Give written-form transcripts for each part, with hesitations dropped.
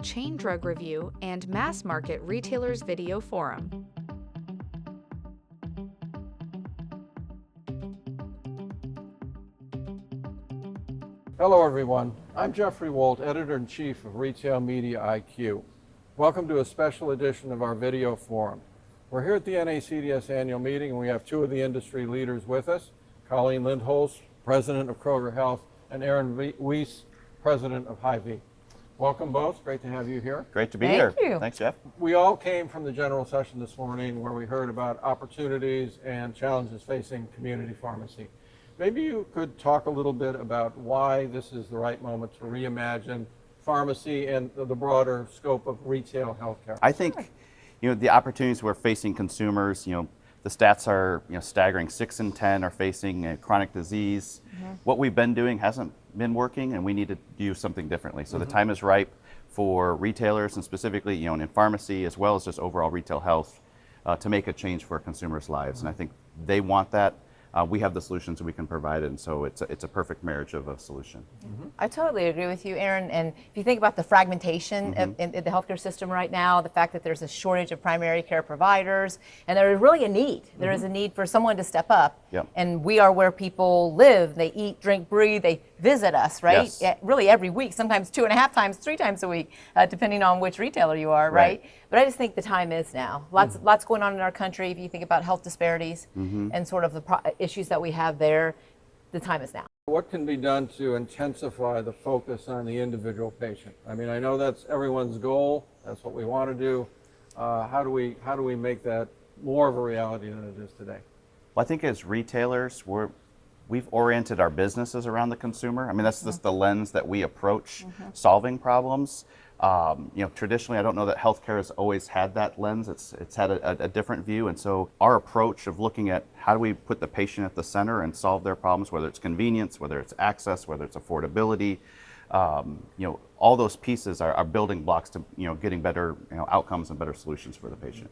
chain drug review, and mass market retailers video forum. Hello everyone, I'm Jeffrey Walt, Editor-in-Chief of Retail Media IQ. Welcome to a special edition of our video forum. We're here at the NACDS annual meeting and we have two of the industry leaders with us, Colleen Lindholz, President of Kroger Health, and Aaron Wiese, President of Hy-Vee. Welcome both, great to have you here. Great to be here. Thank you. Thanks, Jeff. We all came from the general session this morning where we heard about opportunities and challenges facing community pharmacy. Maybe you could talk a little bit about why this is the right moment to reimagine pharmacy and the broader scope of retail healthcare. I think, the opportunities we're facing consumers, the stats are, staggering. 6 in 10 are facing a chronic disease. What we've been doing hasn't been working, and we need to do something differently. So the time is ripe for retailers, and specifically, in pharmacy as well as just overall retail health, to make a change for consumers' lives. And I think they want that. We have the solutions we can provide, and so it's a perfect marriage of a solution. I totally agree with you, Aaron. And if you think about the fragmentation in the healthcare system right now, the fact that there's a shortage of primary care providers, and there is really a need. There is a need for someone to step up. Yep. And we are where people live. They eat, drink, breathe. They visit us, right? Yes. Really every week, sometimes 2.5 times, 3 times a week, depending on which retailer you are, right? But I just think the time is now. Lots going on in our country. If you think about health disparities and sort of the issues that we have there, the time is now. What can be done to intensify the focus on the individual patient? I mean, I know that's everyone's goal. That's what we want to do. How do we make that more of a reality than it is today? Well, I think as retailers, we've oriented our businesses around the consumer. I mean, that's just the lens that we approach solving problems. Traditionally, I don't know that healthcare has always had that lens. It's had a different view, and so our approach of looking at how do we put the patient at the center and solve their problems, whether it's convenience, whether it's access, whether it's affordability, all those pieces are building blocks to getting better outcomes and better solutions for the patient.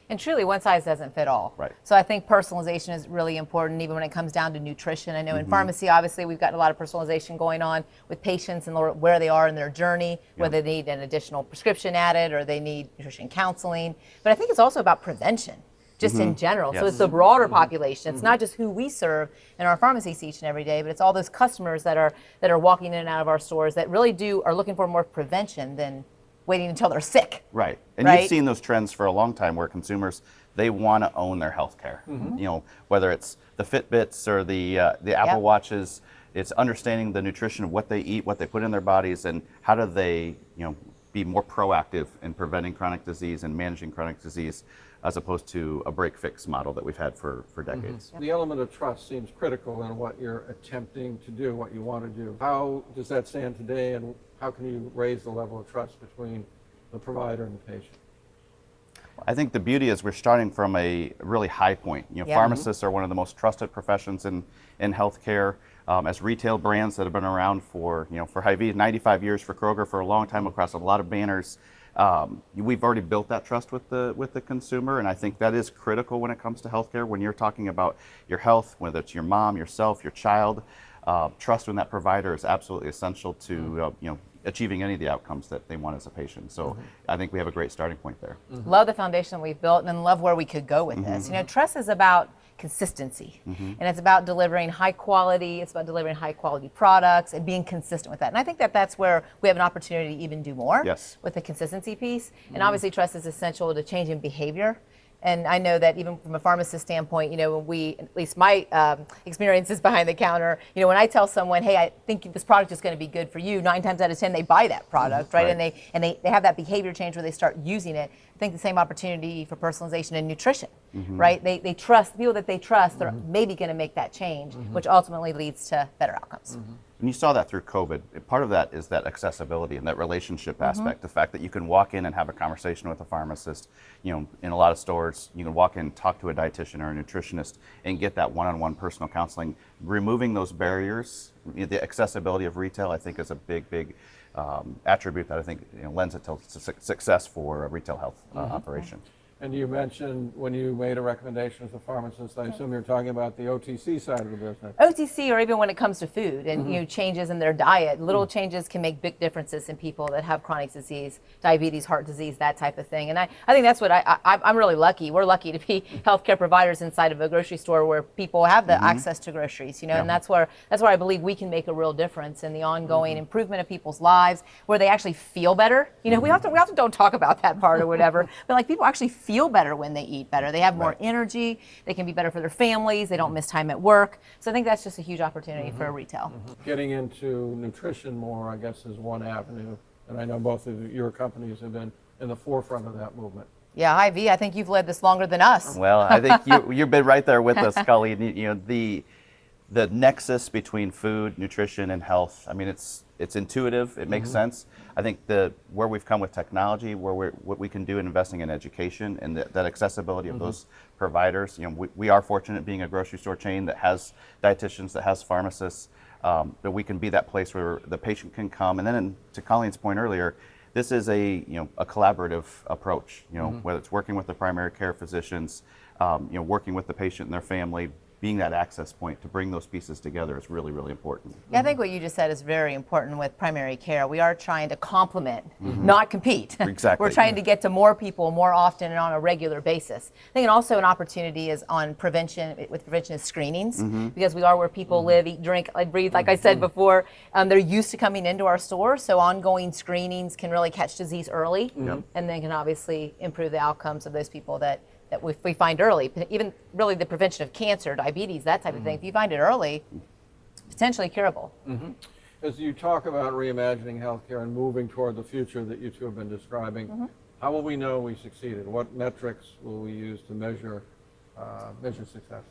And truly, one size doesn't fit all. Right. So I think personalization is really important, even when it comes down to nutrition. I know in pharmacy, obviously, we've got a lot of personalization going on with patients and where they are in their journey, whether they need an additional prescription added or they need nutrition counseling. But I think it's also about prevention, just in general. So it's the broader population. It's not just who we serve in our pharmacies each and every day, but it's all those customers that are walking in and out of our stores that really are looking for more prevention than waiting until they're sick. Right. And you've seen those trends for a long time where consumers, they want to own their health care. Whether it's the Fitbits or the Apple Watches, it's understanding the nutrition of what they eat, what they put in their bodies, and how do they be more proactive in preventing chronic disease and managing chronic disease, as opposed to a break-fix model that we've had for decades. The element of trust seems critical in what you're attempting to do, what you want to do. How does that stand today, and how can you raise the level of trust between the provider and the patient? I think the beauty is we're starting from a really high point. Pharmacists are one of the most trusted professions in healthcare. As retail brands that have been around for Hy-Vee, 95 years, for Kroger for a long time across a lot of banners. We've already built that trust with the consumer, and I think that is critical when it comes to healthcare. When you're talking about your health, whether it's your mom, yourself, your child, trust in that provider is absolutely essential to achieving any of the outcomes that they want as a patient. So I think we have a great starting point there. Love the foundation we've built and love where we could go with this. Trust is about consistency, and it's about delivering high quality. It's about delivering high quality products and being consistent with that. And I think that's where we have an opportunity to even do more with the consistency piece. And obviously, trust is essential to changing behavior. And I know that even from a pharmacist standpoint, when we, at least my experiences behind the counter, when I tell someone, hey, I think this product is going to be good for you, 9 times out of 10 they buy that product, right? And they have that behavior change where they start using it. I think the same opportunity for personalization and nutrition, right? They trust, people that they trust, they're maybe going to make that change, which ultimately leads to better outcomes. And you saw that through COVID. Part of that is that accessibility and that relationship aspect, the fact that you can walk in and have a conversation with a pharmacist. In a lot of stores, you can walk in, talk to a dietitian or a nutritionist and get that one-on-one personal counseling. Removing those barriers, the accessibility of retail, I think is a big attribute that I think lends itself to success for a retail health operation. And you mentioned when you made a recommendation as a pharmacist, I assume you're talking about the OTC side of the business. OTC, or even when it comes to food and changes in their diet, little changes can make big differences in people that have chronic disease, diabetes, heart disease, that type of thing. And I think that's what I'm really lucky. We're lucky to be healthcare providers inside of a grocery store where people have the access to groceries, and that's where I believe we can make a real difference in the ongoing improvement of people's lives, where they actually feel better. We often don't talk about that part or whatever, but like people actually feel better when they eat better. They have more energy. They can be better for their families. They don't miss time at work. So I think that's just a huge opportunity for retail. Getting into nutrition more, I guess, is one avenue. And I know both of your companies have been in the forefront of that movement. Yeah, Hy-Vee, I think you've led this longer than us. Well, I think you've been right there with us, Colleen. The nexus between food, nutrition, and health. I mean, it's intuitive. It makes sense. I think where we've come with technology, what we can do in investing in education and that accessibility of those providers. We are fortunate being a grocery store chain that has dietitians, that has pharmacists, that we can be that place where the patient can come. And then, to Colleen's point earlier, this is a collaborative approach. Whether it's working with the primary care physicians, working with the patient and their family. Being that access point to bring those pieces together is really, really important. Yeah, I think what you just said is very important with primary care. We are trying to complement, not compete. Exactly. We're trying to get to more people more often and on a regular basis. I think also an opportunity is on prevention, with prevention is screenings, because we are where people live, eat, drink, breathe, like I said before. They're used to coming into our store, so ongoing screenings can really catch disease early, and then can obviously improve the outcomes of those people that we find early. Even really the prevention of cancer, diabetes, that type of thing, if you find it early, potentially curable. As you talk about reimagining healthcare and moving toward the future that you two have been describing, how will we know we succeeded? What metrics will we use to measure success?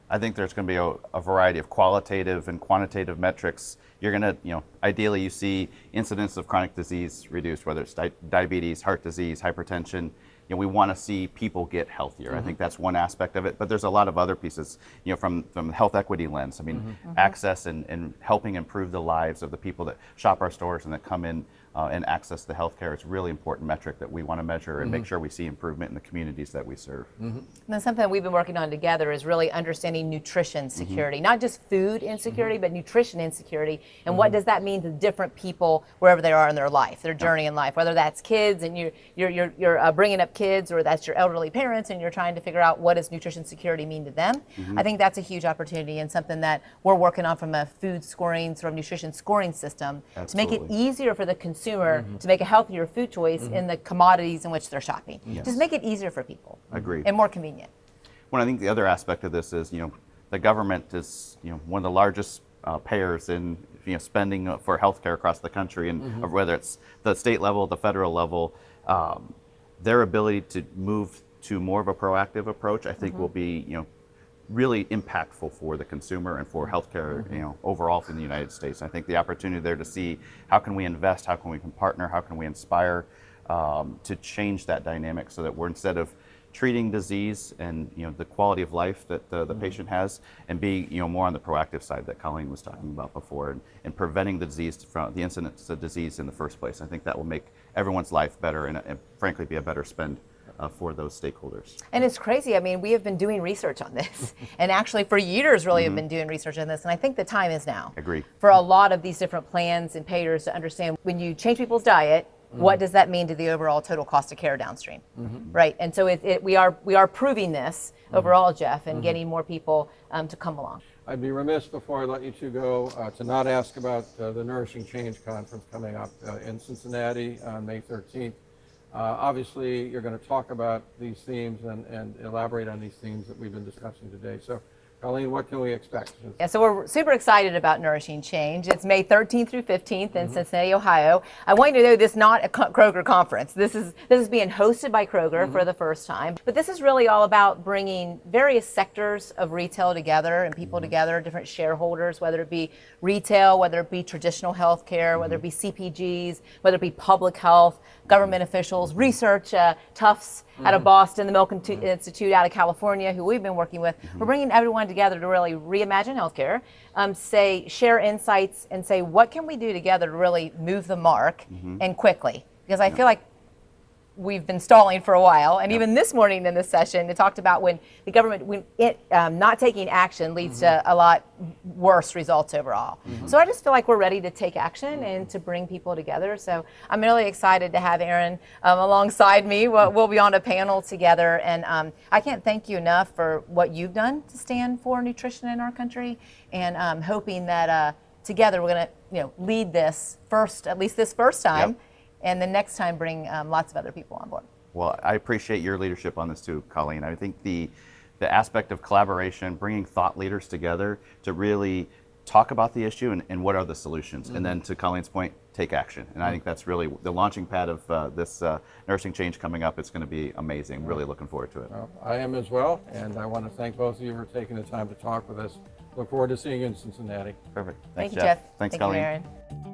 I think there's going to be a variety of qualitative and quantitative metrics. You're going to, ideally you see incidence of chronic disease reduced, whether it's diabetes, heart disease, hypertension. We want to see people get healthier. I think that's one aspect of it, but there's a lot of other pieces, from the health equity lens. I mean, access and helping improve the lives of the people that shop our stores and that come in and access the healthcare is a really important metric that we want to measure and make sure we see improvement in the communities that we serve. And then something we've been working on together is really understanding nutrition security, not just food insecurity, but nutrition insecurity. And what does that mean to different people wherever they are in their life, their journey in life, whether that's kids and you're bringing up kids, or that's your elderly parents and you're trying to figure out what does nutrition security mean to them. I think that's a huge opportunity and something that we're working on from a food scoring, sort of nutrition scoring system to make it easier for the consumer to make a healthier food choice in the commodities in which they're shopping. Just make it easier for people. Agreed. And more convenient. Well, I think the other aspect of this is, the government is, one of the largest payers in spending for healthcare across the country, and whether it's the state level, the federal level, their ability to move to more of a proactive approach, I think will be, really impactful for the consumer and for healthcare, overall in the United States. I think the opportunity there to see how can we invest, how can we partner, how can we inspire to change that dynamic so that we're, instead of treating disease and the quality of life that the patient has, and be more on the proactive side that Colleen was talking about before, and preventing the disease from the incidence of disease in the first place. I think that will make everyone's life better and frankly be a better spend for those stakeholders. And it's crazy. I mean, we have been doing research on this, and actually for years really have been doing research on this, and I think the time is now. Agreed. For a lot of these different plans and payers to understand when you change people's diet, what does that mean to the overall total cost of care downstream, right? And so we are proving this overall, Jeff, and getting more people to come along. I'd be remiss before I let you two go to not ask about the Nourishing Change Conference coming up in Cincinnati on May 13th. Obviously, you're going to talk about these themes and elaborate on these themes that we've been discussing today. So, Colleen, what can we expect? Yeah, so we're super excited about Nourishing Change. It's May 13th through 15th in Cincinnati, Ohio. I want you to know this is not a Kroger conference. This is being hosted by Kroger for the first time. But this is really all about bringing various sectors of retail together and people together, different shareholders, whether it be retail, whether it be traditional healthcare, whether it be CPGs, whether it be public health, government officials, research, Tufts out of Boston, the Milk Institute out of California, who we've been working with. We're bringing everyone together to really reimagine healthcare, share insights, and say what can we do together to really move the mark and quickly. Because I feel like we've been stalling for a while. And even this morning in this session, it talked about when the government, not taking action leads to a lot worse results overall. So I just feel like we're ready to take action and to bring people together. So I'm really excited to have Aaron alongside me. We'll be on a panel together. And I can't thank you enough for what you've done to stand for nutrition in our country. And I'm hoping that together we're going to lead this first, at least this first time. Yep. And the next time bring lots of other people on board. Well, I appreciate your leadership on this too, Colleen. I think the aspect of collaboration, bringing thought leaders together to really talk about the issue and what are the solutions. And then to Colleen's point, take action. And I think that's really the launching pad of this Nourishing Change coming up. It's going to be amazing. Really looking forward to it. Well, I am as well, and I want to thank both of you for taking the time to talk with us. Look forward to seeing you in Cincinnati. Perfect. Thank you, Jeff. Thanks, Thank Colleen. you, Aaron.